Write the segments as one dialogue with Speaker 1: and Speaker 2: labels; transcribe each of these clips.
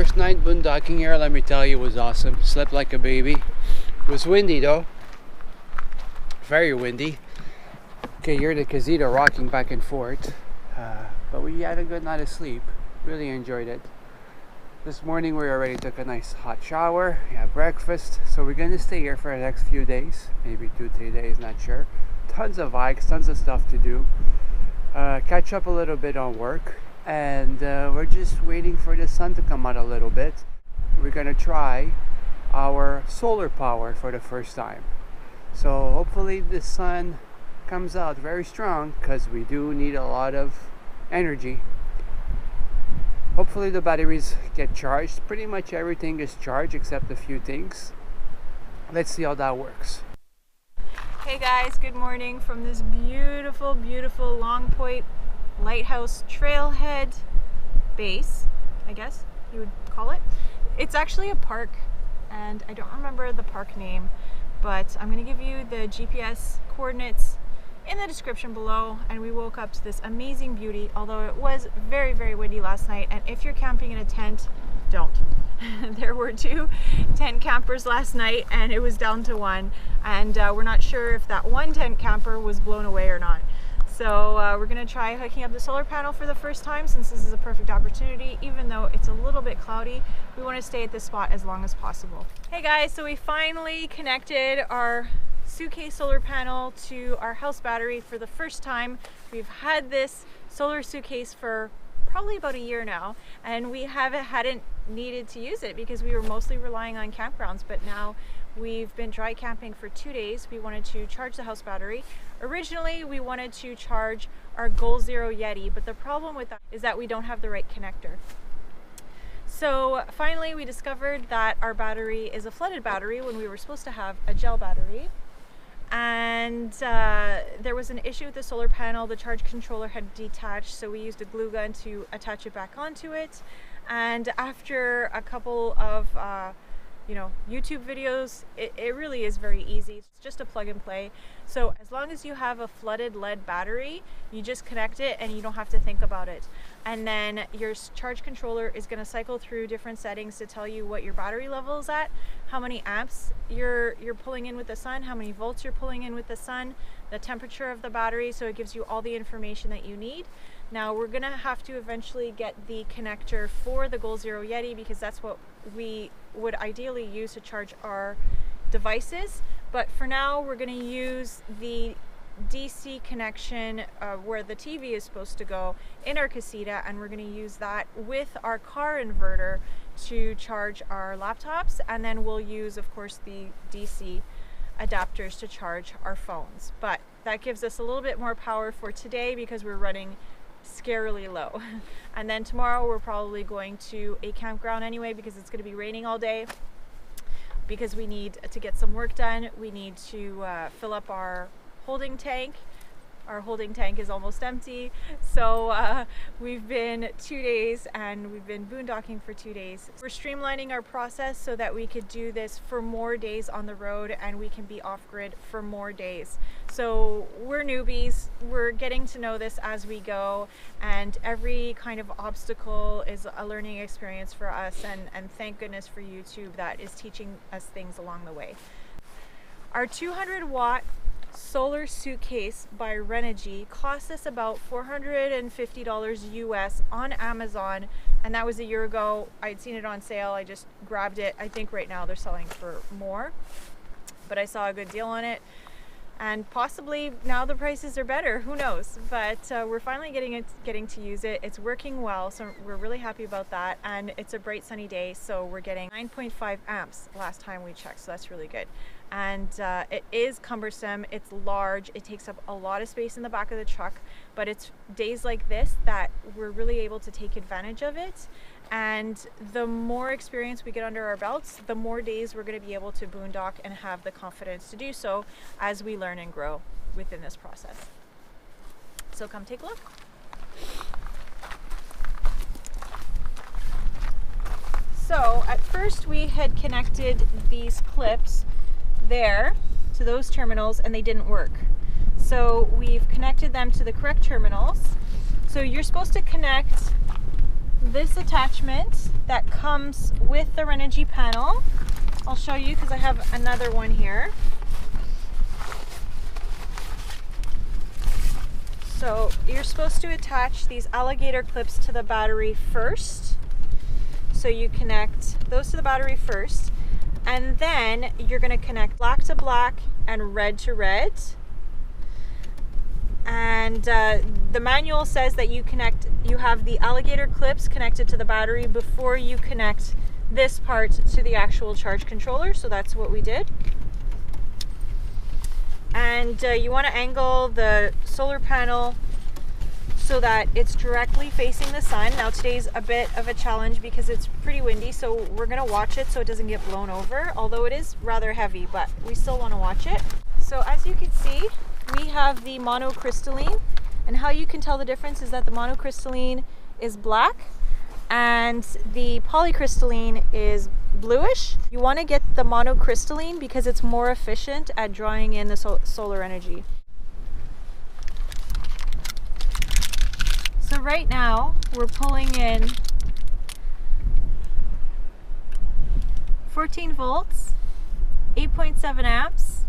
Speaker 1: First night boondocking here, let me tell you, was awesome. Slept like a baby. It was windy though. Very windy. Okay, you're the Casita rocking back and forth. But we had a good night of sleep. Really enjoyed it. This morning we already took a nice hot shower, had breakfast. So we're gonna stay here for the next few days. Maybe 2-3 days, not sure. Tons of hikes, tons of stuff to do. Catch up a little bit on work. And we're just waiting for the sun to come out a little bit. We're gonna try our solar power for the first time. So hopefully the sun comes out very strong, because we do need a lot of energy. Hopefully the batteries get charged. Pretty much everything is charged except a few things. Let's see how that works.
Speaker 2: Hey guys, good morning from this beautiful, beautiful Point Lighthouse trailhead base, I guess you would call it. It's actually a park, and I don't remember the park name, but I'm going to give you the GPS coordinates in the description below. And we woke up to this amazing beauty, although it was very, very windy last night. And if you're camping in a tent, don't. There were 2 tent campers last night, and it was down to 1. And we're not sure if that one tent camper was blown away or not. So we're going to try hooking up the solar panel for the first time, since this is a perfect opportunity. Even though it's a little bit cloudy, we want to stay at this spot as long as possible. Hey guys, so we finally connected our Suitcase solar panel to our house battery for the first time. We've had this solar Suitcase for probably about a year now, and we hadn't needed to use it because we were mostly relying on campgrounds. But now we've been dry camping for 2 days. We wanted to charge the house battery. Originally, we wanted to charge our Goal Zero Yeti, but the problem with that is that we don't have the right connector. So finally, we discovered that our battery is a flooded battery when we were supposed to have a gel battery. And there was an issue with the solar panel. The charge controller had detached, so we used a glue gun to attach it back onto it. And after a couple of YouTube videos, it really is very easy. It's just a plug and play. So as long as you have a flooded lead battery, you just connect it and you don't have to think about it. And then your charge controller is going to cycle through different settings to tell you what your battery level is at, how many amps you're pulling in with the sun, how many volts you're pulling in with the sun, the temperature of the battery. So it gives you all the information that you need. Now we're going to have to eventually get the connector for the Goal Zero Yeti, because that's what we would ideally use to charge our devices. But for now, we're going to use the DC connection where the TV is supposed to go in our Casita, and we're going to use that with our car inverter to charge our laptops. And then we'll use, of course, the DC adapters to charge our phones. But that gives us a little bit more power for today because we're running scarily low. And then tomorrow we're probably going to a campground anyway, because it's going to be raining all day, because we need to get some work done. We need to fill up our holding tank. Our holding tank is almost empty. So we've been 2 days, and we've been boondocking for 2 days. We're streamlining our process so that we could do this for more days on the road, and we can be off-grid for more days. So we're newbies. We're getting to know this as we go, and every kind of obstacle is a learning experience for us, and thank goodness for YouTube that is teaching us things along the way. Our 200-watt solar Suitcase by Renogy cost us about $450 US on Amazon, and that was a year ago. I'd seen it on sale. I just grabbed it. I think right now they're selling for more, but I saw a good deal on it, and possibly now the prices are better, who knows. But we're finally getting to use it. It's working well, so we're really happy about that. And it's a bright sunny day, so we're getting 9.5 amps last time we checked, so that's really good. And it is cumbersome, it's large, it takes up a lot of space in the back of the truck, but it's days like this that we're really able to take advantage of it. And the more experience we get under our belts, the more days we're going to be able to boondock and have the confidence to do so as we learn and grow within this process. So come take a look. So at first we had connected these clips there to those terminals, and they didn't work. So we've connected them to the correct terminals. So you're supposed to connect this attachment that comes with the Renogy panel. I'll show you because I have another one here. So you're supposed to attach these alligator clips to the battery first. So you connect those to the battery first, and then you're going to connect black to black and red to red. And the manual says that you have the alligator clips connected to the battery before you connect this part to the actual charge controller. So that's what we did. And you want to angle the solar panel so that it's directly facing the sun. Now today's a bit of a challenge because it's pretty windy, so we're going to watch it so it doesn't get blown over, although it is rather heavy, but we still want to watch it. So as you can see, we have the monocrystalline, and how you can tell the difference is that the monocrystalline is black and the polycrystalline is bluish. You want to get the monocrystalline because it's more efficient at drawing in the solar energy. So right now we're pulling in 14 volts, 8.7 amps,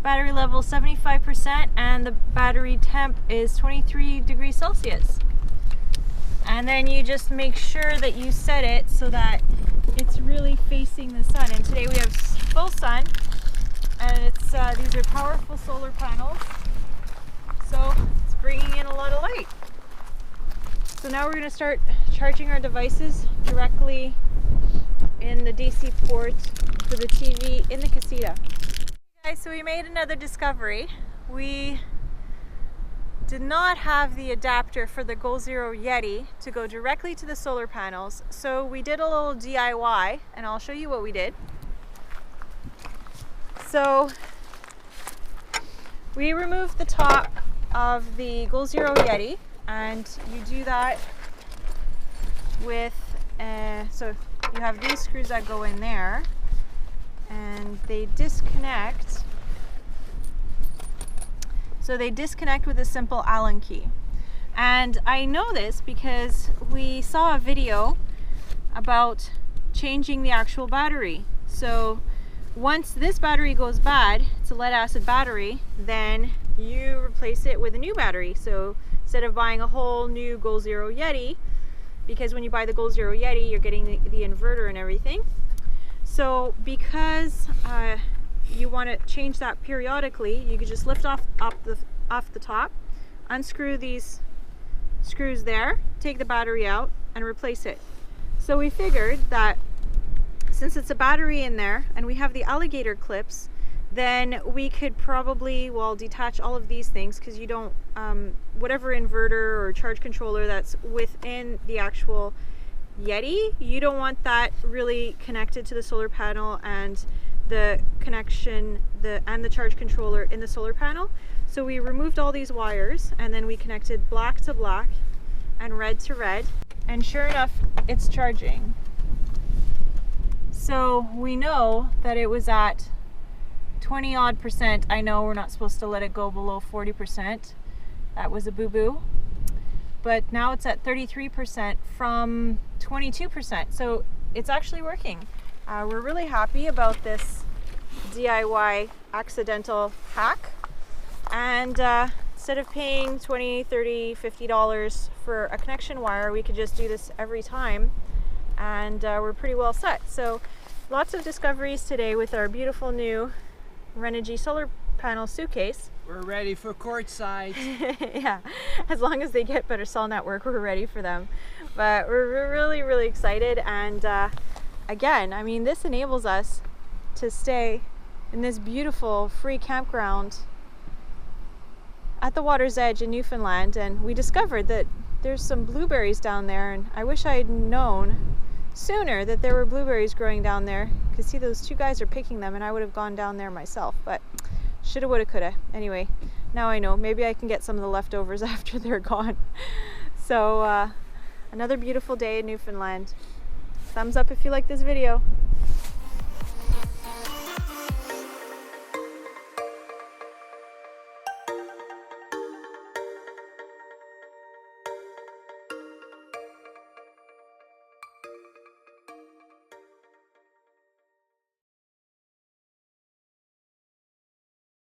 Speaker 2: battery level 75%, and the battery temp is 23 degrees Celsius. And then you just make sure that you set it so that it's really facing the sun. And today we have full sun, and it's these are powerful solar panels, so it's bringing in a lot of light. So now we're going to start charging our devices directly in the DC port for the TV in the Casita. Okay, so we made another discovery. We did not have the adapter for the Goal Zero Yeti to go directly to the solar panels, so we did a little DIY, and I'll show you what we did. So we removed the top of the Goal Zero Yeti, and you do that with, so you have these screws that go in there, and they disconnect. So they disconnect with a simple Allen key. And I know this because we saw a video about changing the actual battery. So once this battery goes bad, it's a lead acid battery, then you replace it with a new battery. So instead of buying a whole new Goal Zero Yeti, because when you buy the Goal Zero Yeti, you're getting the inverter and everything. So because you want to change that periodically, you could just lift off the top, unscrew these screws there, take the battery out, and replace it. So we figured that since it's a battery in there and we have the alligator clips, then we could probably, well, detach all of these things, because you don't, whatever inverter or charge controller that's within the actual Yeti, you don't want that really connected to the solar panel and the connection and the charge controller in the solar panel. So we removed all these wires, and then we connected black to black and red to red, and sure enough, it's charging. So we know that it was at 20 odd percent. I know we're not supposed to let it go below 40%. That was a boo-boo. But now it's at 33% from 22%. So it's actually working. We're really happy about this DIY accidental hack. And instead of paying $20, $30, $50 for a connection wire, we could just do this every time, and we're pretty well set. So lots of discoveries today with our beautiful new Renogy solar panel Suitcase.
Speaker 1: We're ready for courtside.
Speaker 2: Yeah, as long as they get better cell network, we're ready for them. But we're really, really excited. And again, I mean, this enables us to stay in this beautiful free campground at the water's edge in Newfoundland. And we discovered that there's some blueberries down there, and I wish I had known sooner that there were blueberries growing down there, because see, those two guys are picking them, and I would have gone down there myself, but shoulda, woulda, coulda. Anyway, now I know. Maybe I can get some of the leftovers after they're gone. So another beautiful day in Newfoundland. Thumbs up if you like this video.